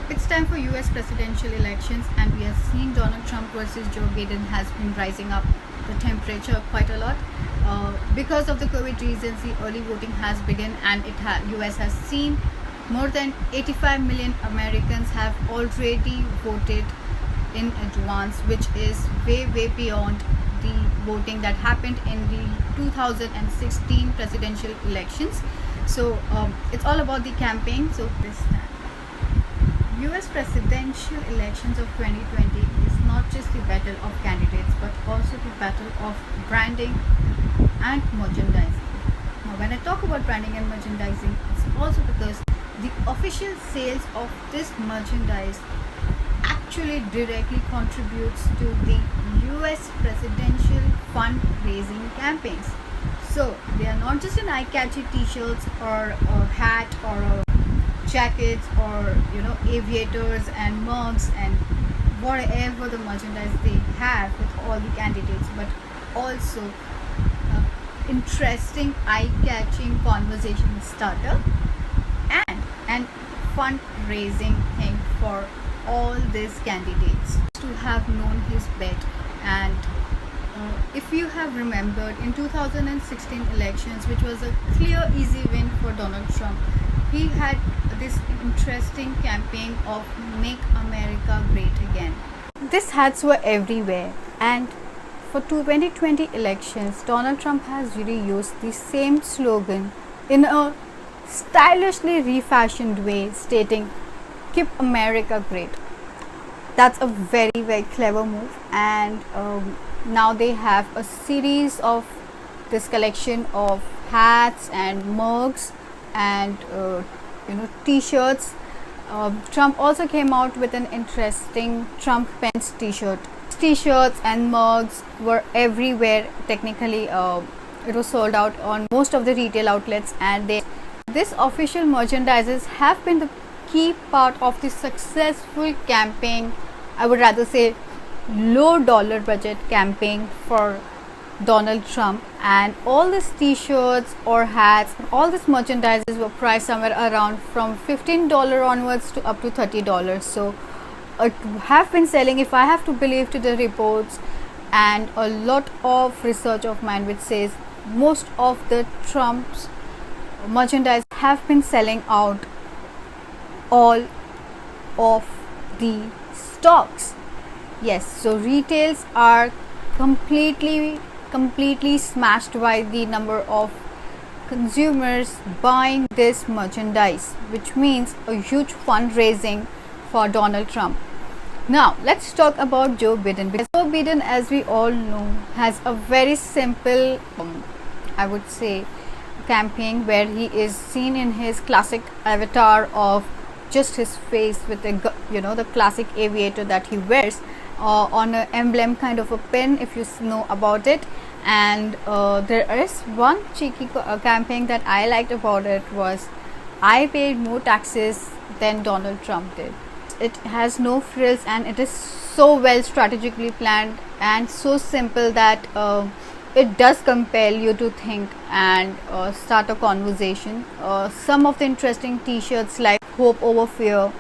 It's time for US presidential elections, and we are seeing Donald Trump versus Joe Biden has been rising up the temperature quite a lot. Because of the COVID reasons, the early voting has begun, and US has seen more than 85 million Americans have already voted in advance, which is way beyond the voting that happened in the 2016 presidential elections. So it's all about the campaign. So this US presidential elections of 2020 is not just the battle of candidates but also the battle of branding and merchandising. Now, when I talk about branding and merchandising, it's also because the official sales of this merchandise actually directly contributes to the US presidential fundraising campaigns. So they are not just an eye-catchy t-shirts or a hat or a jackets or aviators and mugs and whatever the merchandise they have with all the candidates, but also interesting eye-catching conversation starter and fundraising thing for all these candidates to have known his bet. And if you have remembered, in 2016 elections, which was a clear easy win for Donald Trump, he had this interesting campaign of Make America Great Again. These hats were everywhere, and for 2020 elections, Donald Trump has really used the same slogan in a stylishly refashioned way, stating "Keep America Great." That's a very clever move, and now they have a series of this collection of hats and mugs and t-shirts. Trump also came out with an interesting Trump Pence t-shirt. T-shirts and mugs were everywhere. Technically it was sold out on most of the retail outlets, and this official merchandises have been the key part of the successful campaign. I would rather say low dollar budget campaign for Donald Trump, and all these t-shirts or hats, all this merchandises were priced somewhere around from $15 onwards to up to $30. So it have been selling, if I have to believe to the reports and a lot of research of mine, which says most of the Trump's merchandise have been selling out all of the stocks. Yes, so retails are completely smashed by the number of consumers buying this merchandise, which means a huge fundraising for Donald Trump. Now let's talk about Joe Biden, because Joe Biden, as we all know, has a very simple I would say campaign where he is seen in his classic avatar of just his face with the classic aviator that he wears on an emblem kind of a pin, if you know about it. And there is one cheeky campaign that I liked about it was, I paid more taxes than Donald Trump did. It has no frills, and it is so well strategically planned and so simple that it does compel you to think and start a conversation. Some of the interesting t-shirts like Hope Over Fear,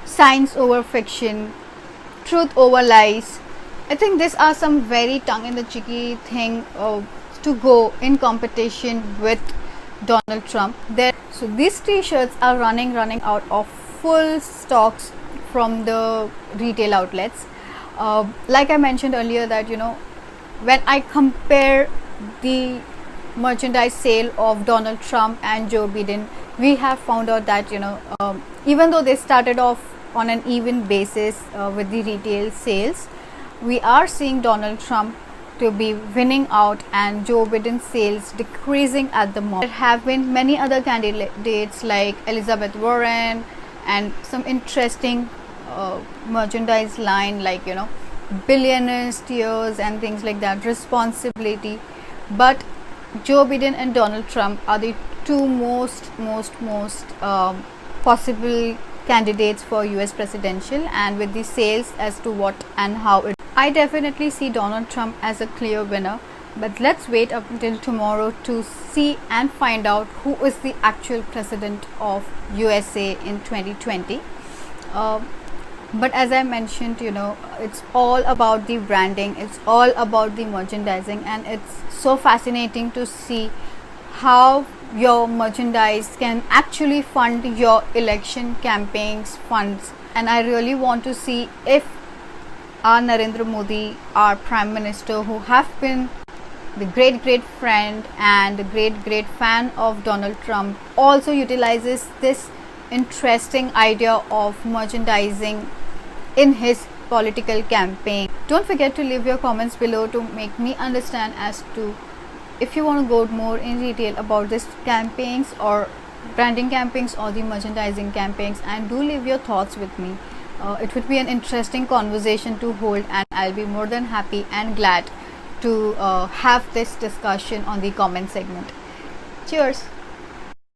Science Over Fiction, Truth Over Lies. I think these are some very tongue-in-the-cheeky thing to go in competition with Donald Trump. So these t-shirts are running out of full stocks from the retail outlets. Like I mentioned earlier that when I compare the merchandise sale of Donald Trump and Joe Biden, we have found out that even though they started off on an even basis with the retail sales, we are seeing Donald Trump to be winning out and Joe Biden's sales decreasing at the moment. There have been many other candidates like Elizabeth Warren and some interesting merchandise line like billionaires tears and things like that, responsibility. But Joe Biden and Donald Trump are the two most possible candidates for US presidential, and with the sales as to what and how it, I definitely see Donald Trump as a clear winner. But let's wait up until tomorrow to see and find out who is the actual president of USA in 2020. But as I mentioned, it's all about the branding, it's all about the merchandising, and it's so fascinating to see how your merchandise can actually fund your election campaigns funds. And I really want to see if our Narendra Modi, our Prime Minister, who have been the great friend and the great fan of Donald Trump, also utilizes this interesting idea of merchandising in his political campaign. Don't forget to leave your comments below to make me understand as to if you want to go more in detail about this campaigns or branding campaigns or the merchandising campaigns, and do leave your thoughts with me. It would be an interesting conversation to hold, and I'll be more than happy and glad to have this discussion on the comment segment. Cheers.